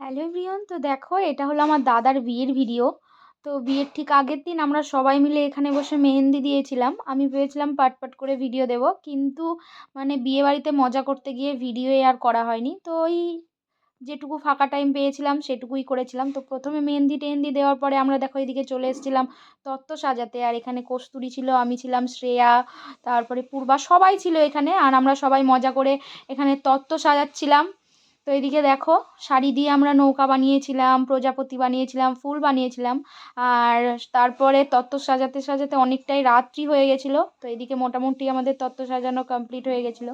Hello everyone, তো দেখো এটা হলো আমার দাদার বিয়ের ভিডিও। তো বিয়ের ঠিক আগের দিন আমরা সবাই মিলে এখানে বসে মেহেন্দি দিয়েছিলাম। আমি ভেবেছিলাম পাট পাট করে ভিডিও দেব, কিন্তু মানে বিয়ে বাড়িতে মজা করতে গিয়ে ভিডিও আর করা হয়নি। তো ওই যেটুকু ফাঁকা টাইম পেয়েছিলাম সেটুকুই করেছিলাম। তো প্রথমে মেহেন্দি টেহেন্দি দেওয়ার পরে আমরা দেখো এদিকে চলে এসেছিলাম তত্ত্ব সাজাতে। আর এখানে কস্তুরী ছিল, আমি ছিলাম শ্রেয়া, তারপরে পূর্বা, সবাই ছিল এখানে। আর আমরা সবাই মজা করে এখানে তত্ত্ব সাজাচ্ছিলাম। তো এদিকে দেখো শাড়ি দিয়ে আমরা নৌকা বানিয়েছিলাম, প্রজাপতি বানিয়েছিলাম, ফুল বানিয়েছিলাম। আর তারপরে তত্ত্ব সাজাতে সাজাতে অনেকটাই রাত্রি হয়ে গেছিলো। তো এদিকে মোটামুটি আমাদের তত্ত্ব সাজানো কমপ্লিট হয়ে গেছিলো।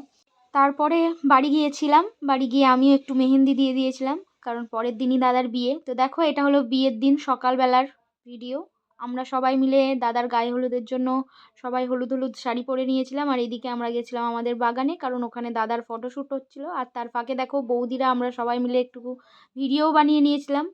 তারপরে বাড়ি গিয়েছিলাম, বাড়ি গিয়ে আমিও একটু মেহেন্দি দিয়ে দিয়েছিলাম, কারণ পরের দিনই দাদার বিয়ে। তো দেখো এটা হলো বিয়ের দিন সকালবেলার ভিডিও। আমরা সবাই মিলে দাদার গায়ে হলুদের জন্য সবাই হলুদ হলুদ শাড়ি পরে নিয়েছিলাম। আর এদিকে আমরা গেছিলাম আমাদের বাগানে, কারণ ওখানে দাদার ফটোশ্যুট হচ্ছিলো। আর তার ফাঁকে দেখো বৌদিরা আমরা সবাই মিলে একটু ভিডিও বানিয়ে নিয়েছিলাম।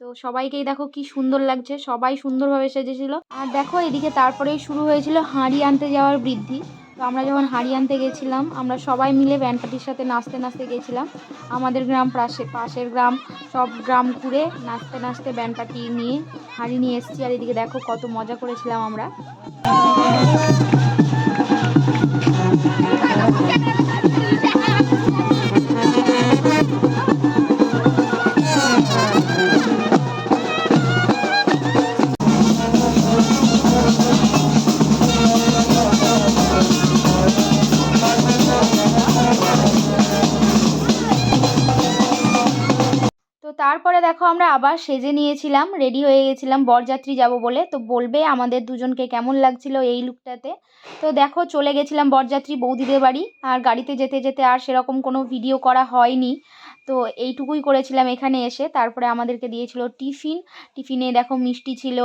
তো সবাইকেই দেখো কি সুন্দর লাগছে, সবাই সুন্দরভাবে সেজেছিল। আর দেখো এদিকে তারপরেই শুরু হয়েছিল হাঁড়ি আনতে যাওয়ার বৃদ্ধি। তো আমরা যখন হাঁড়ি আনতে গেছিলাম, আমরা সবাই মিলে ব্যান্ড পার্টির সাথে নাচতে নাচতে গেছিলাম। আমাদের গ্রাম, পাশের গ্রাম, সব গ্রাম ঘুরে নাচতে নাচতে ব্যান্ড পার্টি নিয়ে হাঁড়ি নিয়ে এসেছি। আর এদিকে দেখো কত মজা করেছিলাম আমরা। তো তারপরে দেখো আমরা আবার সেজে নিয়েছিলাম, রেডি হয়ে গেছিলাম বরযাত্রী যাব বলে। তো বলবে আমাদের দুজনকে কেমন লাগছিল এই লুকটাতে। তো দেখো চলে গেছিলাম বরযাত্রী বৌদিদের বাড়ি। আর গাড়িতে যেতে যেতে আর সেরকম কোনো ভিডিও করা হয়নি। তো এইটুকুই করেছিলাম এখানে এসে। তারপরে আমাদেরকে দিয়েছিল টিফিন। টিফিনে দেখো মিষ্টি ছিল,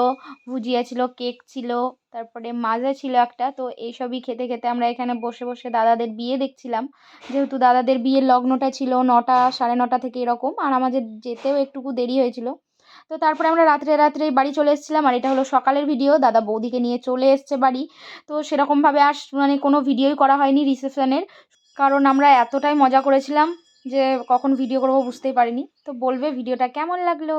ভুজিয়া ছিল, কেক ছিল, তারপরে মাজা ছিল একটা। তো এইসবই খেতে খেতে আমরা এখানে বসে বসে দাদাদের বিয়ে দেখছিলাম। যেহেতু দাদাদের বিয়ের লগ্নটা ছিল 9টা, 9:30 থেকে এরকম, আর আমাদের যেতেও একটুকু দেরি হয়েছিল। তো তারপরে আমরা রাত্রে রাত্রেই বাড়ি চলে এসেছিলাম। আর এটা হলো সকালের ভিডিও, দাদা বৌদিকে নিয়ে চলে এসছে বাড়ি। তো সেরকমভাবে আর মানে কোনো ভিডিওই করা হয়নি রিসেপশনের, কারণ আমরা এতটাই মজা করেছিলাম যে কখন ভিডিও করবো বুঝতেই পারিনি। তো বলবে ভিডিওটা কেমন লাগলো।